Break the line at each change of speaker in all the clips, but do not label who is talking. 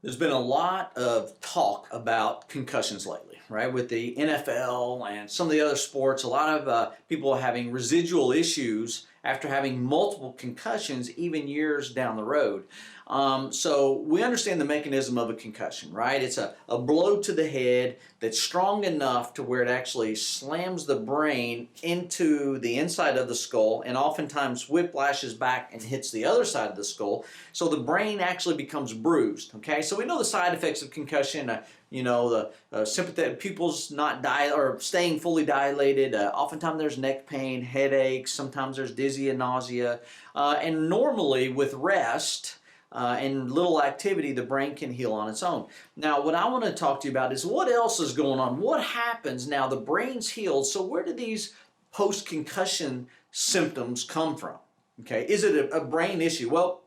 There's been a lot of talk about concussions lately, right? With the NFL and some of the other sports, a lot of people are having residual issues after having multiple concussions, even years down the road. So we understand the mechanism of a concussion, right? It's a blow to the head that's strong enough to where it actually slams the brain into the inside of the skull and oftentimes whiplashes back and hits the other side of the skull. So the brain actually becomes bruised, okay? So we know the side effects of concussion, the sympathetic pupils not or staying fully dilated. Oftentimes there's neck pain, headaches, sometimes there's dizzy and nausea. And normally with rest, and little activity, the brain can heal on its own. Now, what I want to talk to you about is what else is going on? What happens now? The brain's healed, so where do these post-concussion symptoms come from? Okay, is it a brain issue? Well,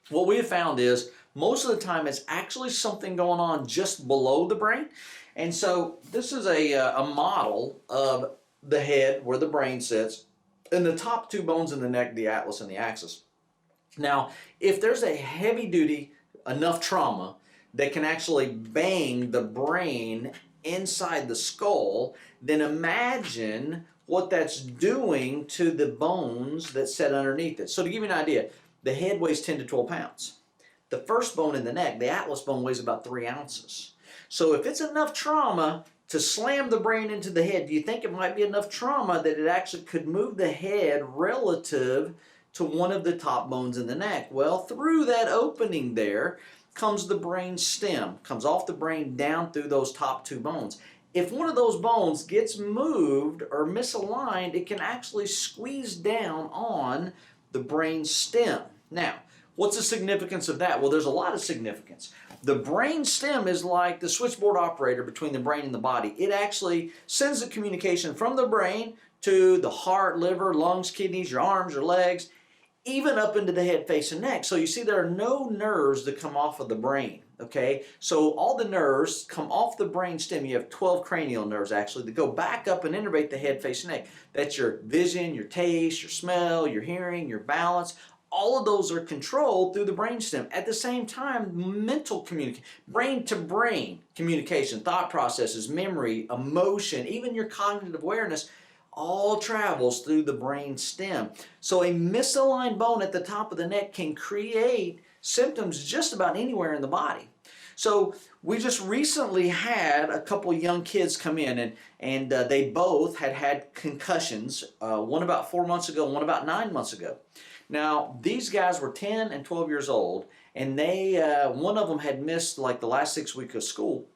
what we have found is most of the time it's actually something going on just below the brain. And so this is a model of the head where the brain sits, and the top two bones in the neck, the atlas and the axis. Now, if there's a heavy-duty enough trauma that can actually bang the brain inside the skull, then imagine what that's doing to the bones that sit underneath it. So to give you an idea, the head weighs 10 to 12 pounds. The first bone in the neck, the atlas bone, weighs about 3 ounces. So if it's enough trauma to slam the brain into the head, do you think it might be enough trauma that it actually could move the head relative to one of the top bones in the neck? Well, through that opening there comes the brain stem, comes off the brain down through those top two bones. If one of those bones gets moved or misaligned, it can actually squeeze down on the brain stem. Now, what's the significance of that? Well, there's a lot of significance. The brain stem is like the switchboard operator between the brain and the body. It actually sends the communication from the brain to the heart, liver, lungs, kidneys, your arms, your legs, even up into the head, face, and neck. So you see there are no nerves that come off of the brain, okay? So all the nerves come off the brain stem. You have 12 cranial nerves actually that go back up and innervate the head, face, and neck. That's your vision, your taste, your smell, your hearing, your balance. All of those are controlled through the brain stem. At the same time, mental communication, brain-to-brain communication, thought processes, memory, emotion, even your cognitive awareness, all travels through the brain stem. So a misaligned bone at the top of the neck can create symptoms just about anywhere in the body. So we just recently had a couple young kids come in and they both had concussions, one about 4 months ago, one about 9 months ago. Now, these guys were 10 and 12 years old, and one of them had missed like the last 6 weeks of school.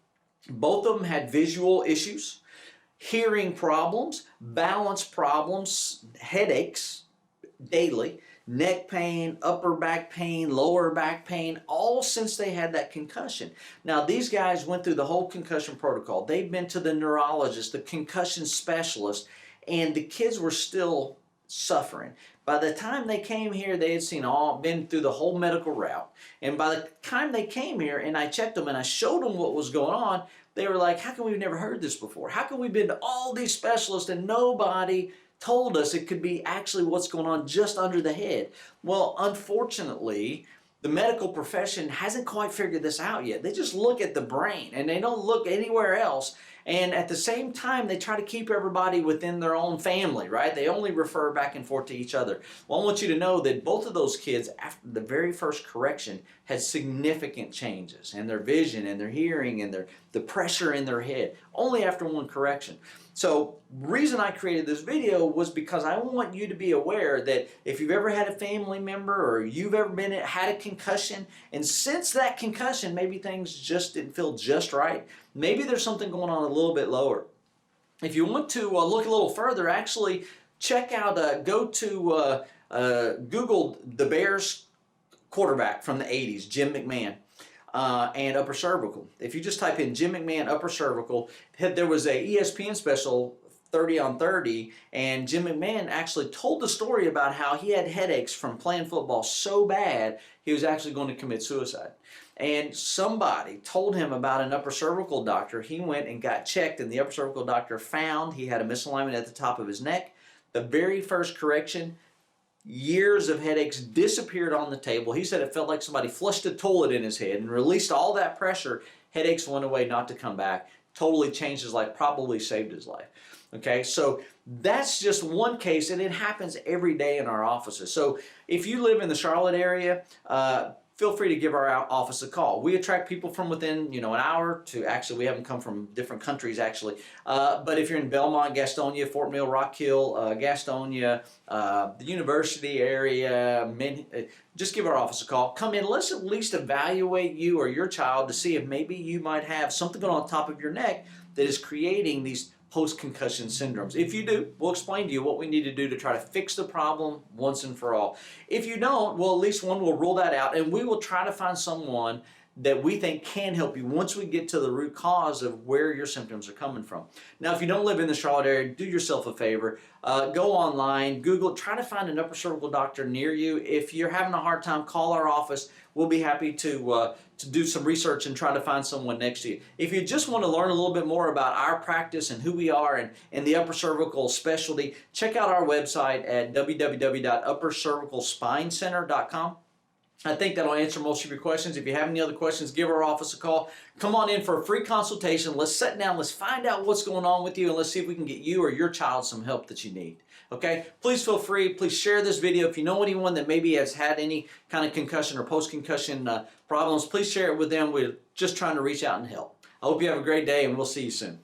Both of them had visual issues, hearing problems, balance problems, headaches daily, neck pain, upper back pain, lower back pain, all since they had that concussion. Now, these guys went through the whole concussion protocol. They've been to the neurologist, the concussion specialist, and the kids were still suffering. By the time they came here, they had been through the whole medical route. And by the time they came here and I checked them and I showed them what was going on, they were like, how come we've never heard this before? How come we've been to all these specialists and nobody told us it could be actually what's going on just under the head? Well, unfortunately, the medical profession hasn't quite figured this out yet. They just look at the brain and they don't look anywhere else. And at the same time, they try to keep everybody within their own family, right? They only refer back and forth to each other. Well, I want you to know that both of those kids, after the very first correction, had significant changes in their vision and their hearing and the pressure in their head, only after one correction. So the reason I created this video was because I want you to be aware that if you've ever had a family member or you've ever had a concussion, and since that concussion, maybe things just didn't feel just right, maybe there's something going on a little bit lower. If you want to look a little further, actually check out, go to Google the Bears quarterback from the 80s, Jim McMahon. And upper cervical. If you just type in Jim McMahon upper cervical, there was a ESPN special 30 on 30, and Jim McMahon actually told the story about how he had headaches from playing football so bad he was actually going to commit suicide. And somebody told him about an upper cervical doctor. He went and got checked, and the upper cervical doctor found he had a misalignment at the top of his neck. The very first correction years of headaches disappeared on the table. He said it felt like somebody flushed a toilet in his head and released all that pressure. Headaches went away, not to come back. Totally changed his life, probably saved his life. Okay, so that's just one case, and it happens every day in our offices. So if you live in the Charlotte area, feel free to give our office a call. We attract people from within, an hour to, actually, we have them come from different countries, actually. But if you're in Belmont, Gastonia, Fort Mill, Rock Hill, Gastonia, the university area, just give our office a call. Come in, let's at least evaluate you or your child to see if maybe you might have something going on top of your neck that is creating these post-concussion syndromes. If you do, we'll explain to you what we need to do to try to fix the problem once and for all. If you don't, well, at least one will rule that out, and we will try to find someone that we think can help you once we get to the root cause of where your symptoms are coming from. Now, if you don't live in the Charlotte area, do yourself a favor. Go online, Google, try to find an upper cervical doctor near you. If you're having a hard time, call our office. We'll be happy to do some research and try to find someone next to you. If you just want to learn a little bit more about our practice and who we are and the upper cervical specialty, check out our website at www.uppercervicalspinecenter.com. I think that'll answer most of your questions. If you have any other questions, give our office a call. Come on in for a free consultation. Let's sit down. Let's find out what's going on with you, and let's see if we can get you or your child some help that you need. Okay? Please feel free. Please share this video. If you know anyone that maybe has had any kind of concussion or post-concussion problems, please share it with them. We're just trying to reach out and help. I hope you have a great day, and we'll see you soon.